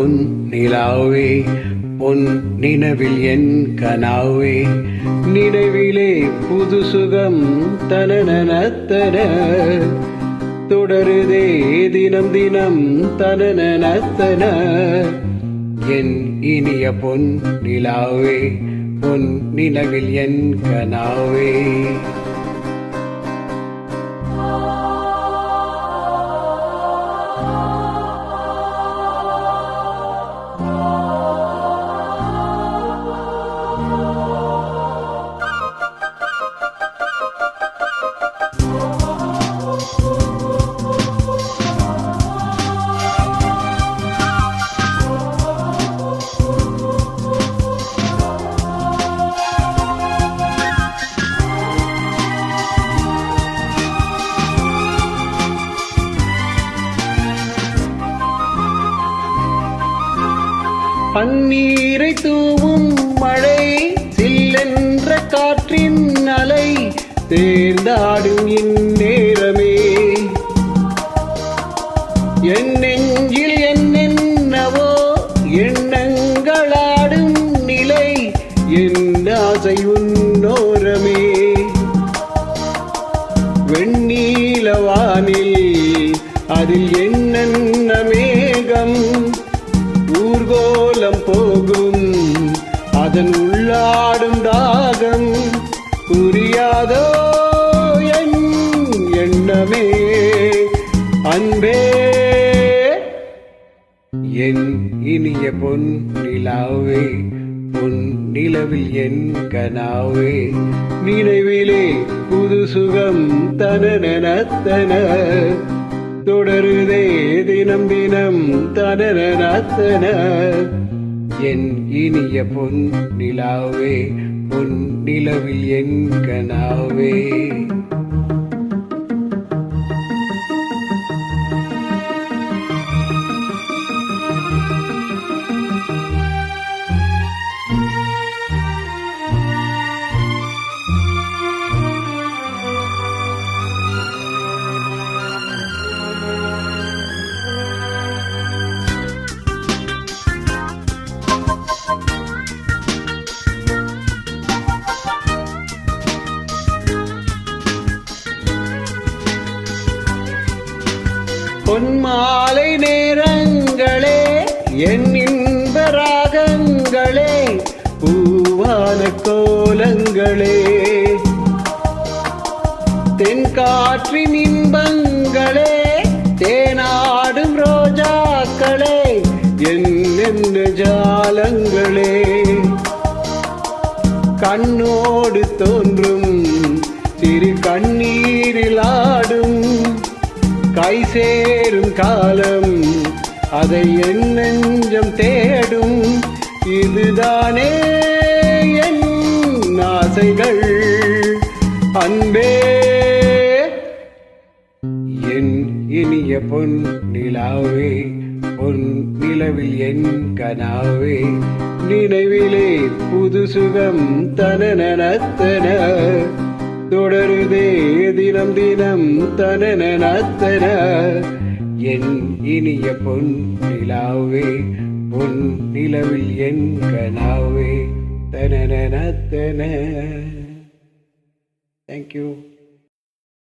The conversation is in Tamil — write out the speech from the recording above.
பொன் நிலாவே பொன் நினவில் என் கனாவே நினைவிலே புது சுகம் தனனத்தன தொடருதே தினம் தினம் தனனத்தன என் இனிய பொன் நிலாவே பொன் நினவில் என் கனாவே. பன்னீரை தூவும் மழை சில்லென்ற காற்றின் அலை தேர்ந்தாடும் இந்நேரமே என் நெஞ்சில் என்னென்னவோ எண்ணங்களாடும் நிலை என் ஆசை உன்னோரமே வெண்ணீலவானில் அதில் என்னென்ன மேகம் ஊர்கோலம் போகும் அதன் உள்ளாடும் தாகம் புரியாதோ என் எண்ணமே அன்பே என் இனிய பொன் நிலாவே பொன் நிலவில் என் கனாவே நினைவிலே புது சுகம் தனனத்தன தொடருதே தினம் தினம் தனனத்தன என் இனிய பொன் நிலாவே பொன் நிலவில் என் கனாவே. பொன்மாலை நேரங்களே என் இன்ப ராகங்களே பூவான கோலங்களே தென்காற்றின் இன்பங்களே தேனாடும் ரோஜாக்களே என்ன ஜாலங்களே கண்ணோடு தோன்றும் சிறு கண்ணீரில் ஆடும் கை சேரும் காலம் அதை என் நெஞ்சம் தேடும் இதுதானே என் ஆசைகள் அன்பே என் இனிய பொன் நிலாவே பொன் நிலவில் என் கனாவே நினைவிலே புது சுகம் தனனத்தன தொடருதே தினம் தினம் தனனத்தன என் இனிய பொன் நிலாவே பொன் நிலவில் என் கனாவே தனனத்தன. Thank you.